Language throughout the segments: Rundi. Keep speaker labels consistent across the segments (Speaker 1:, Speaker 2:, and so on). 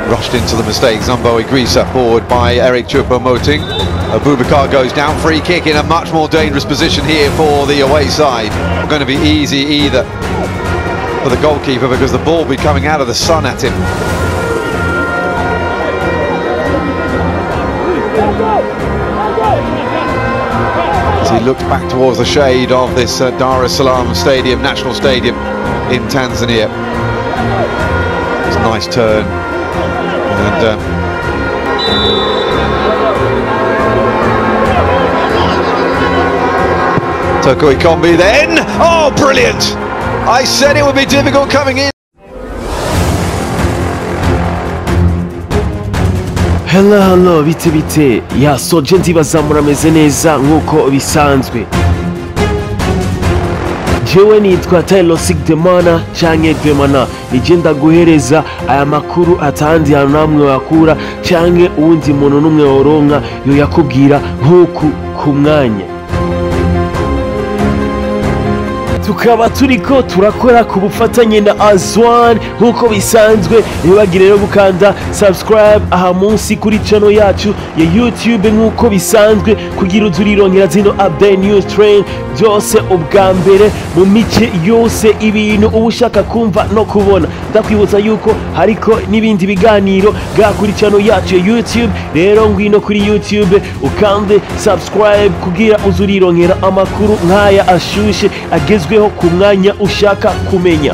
Speaker 1: rushed into the mistake. Zumbo Igrisa forward by Eric Choupo-Moting. Abubakar goes down, free kick in a much more dangerous position here for the away side. Not going to be easy either for the goalkeeper because the ball will be coming out of the sun at him. As he looked back towards the shade of this Dar es Salaam Stadium, National Stadium in Tanzania. It's a nice turn. And Toko Ekambi then, oh brilliant! I said it would be difficult coming in.
Speaker 2: Hello, bite ya soje ndibaza murameze neza nkuko bisanzwe. Jewe nitwa Taylor Sigdemana canke Demana, nije ndaguhereza aya makuru atandi hantu namwe wakura canke uwundi muntu numwe woronka yo yakubwira nkuku ku mwanya. Tukaba turiko turakora ku bufatanye na Azwan nkuko bisanzwe, ntibagire rero gukanda subscribe aha munsi kuri channel yacu ya YouTube nkuko bisanzwe kugira uzurironkera zino update news train byose ubwa mbere mu mice yose ibintu uba ushaka kumva no kubona. Ndakwibutsa yuko hariko n'ibindi biganiro bwa kuri channel yacu ya YouTube, rero ngwino kuri YouTube ukande subscribe kugira uzurironkera amakuru nkaya ashushe agezwe ku mwanya ushaka kumenya.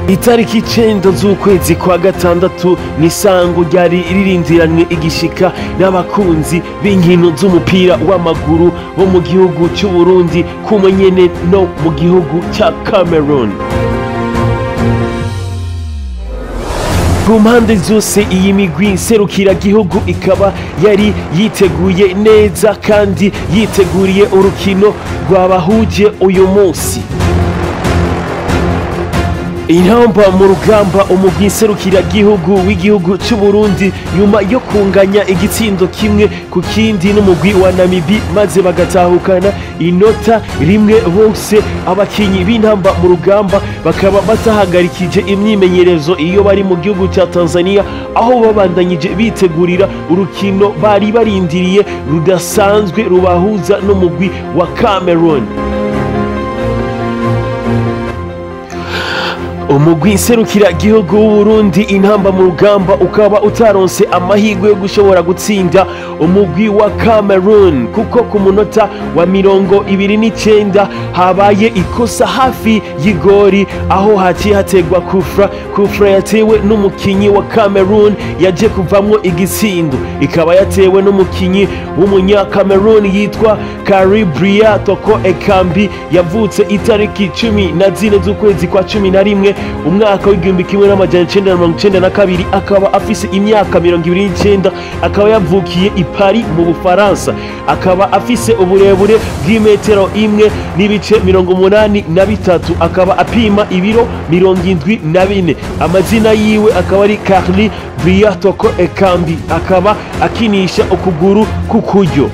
Speaker 2: Itariki 9 z'ukwezi kwa gatandatu ni sango ryari ririndiranywe igishika n'abakunzi b'inkino z'umupira w'amaguru bo mu gihugu cy'u Burundi kumwe nyene no mu gihugu cya Cameroun. Ku mpande zose iyi migwi serukira gihugu ikaba yari yiteguye neza kandi yiteguriye urukino rwabahuje uyu munsi. Intamba mu rugamba umugwi serukira gihugu w'igihugu cy'u Burundi nyuma yo kunganya igitsindo kimwe ku kindi n'umugwi wa Namibia maze bagatahukana inota rimwe bose. Abakinyi b'intamba mu rugamba bakaba batahagarikije imyimenyerezo iyo bari mu gihugu cya Tanzania, aho babandanyije bitegurira urukino bari barindiriye rudasanzwe rubahuza n'umugwi wa Cameroun. Umugwi serukira gihugu w'u Burundi intamba mu rugamba ukaba utaronse amahirwe yo gushobora gutsinda umugwi wa Cameroun kuko ku munota wa 29 habaye ikosa hafi y'igori, aho haciye hategwa kufra yatewe n'umukinyi wa Cameroun yaje kuvamwo igitsindo, ikaba yatewe n'umukinyi w'umunya Cameroun yitwa Caribria Toko Ekambi yavutse itariki 14 z'ukwezi kwa 11 umwaka w'igihumbi kimwe n'amajana 1992, akaba afise imyaka 29, akaba yavukiye i Paris mu Bufaransa, akaba afise uburebure bw'imetero 1.83, akaba apima ibiro 74. Amazina yiwe akaba ari Carli Briatoko Ekambi, akaba akinisha ukuguru kukuryo.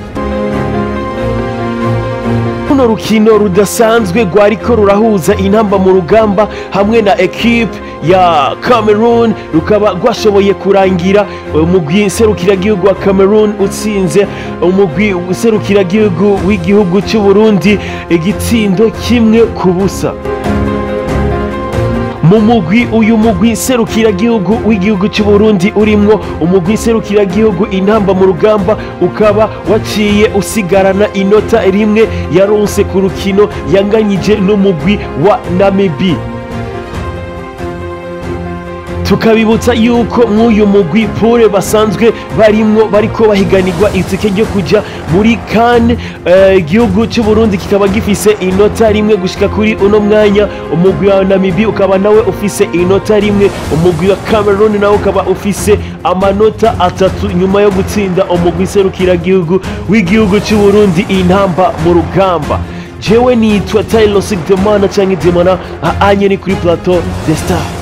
Speaker 2: Runo rukino rudasanzwe rwariko rurahuza intamba mu rugamba hamwe na equipe ya Cameroun, rukaba rwashoboye kurangira umugwi serukiragihugu wa Cameroun utsinze umugwi serukiragihugu w'igihugu cy'u Burundi igitsindo kimwe ku busa. Mu mugwi uyu mugwi serukiragihugu w'igihugu cy'u Burundi urimwo umugwi serukiragihugu intamba mu rugamba ukaba waciye usigarana inota rimwe yaronse ku rukino yanganyije n'umugwi wa Namibia. Tukabibutsa yuko mw'uyu mugwi pure basanzwe barimwo bariko bahiganirwa itike ryo kuja muri CAN. Igihugu cy'u Burundi kikaba gifise inota rimwe gushika kuri uno mwanya, umugwi wa Namibia ukaba nawe ufise inota rimwe, umugwi wa Cameroun nawe ukaba ufise amanota 3 nyuma yo gutsinda umugwi serukiragihugu w'igihugu cy'u Burundi intamba mu rugamba. Jewe nitwa Taylor Sigdemana canke Demana, anye ni kuri plateau de Star.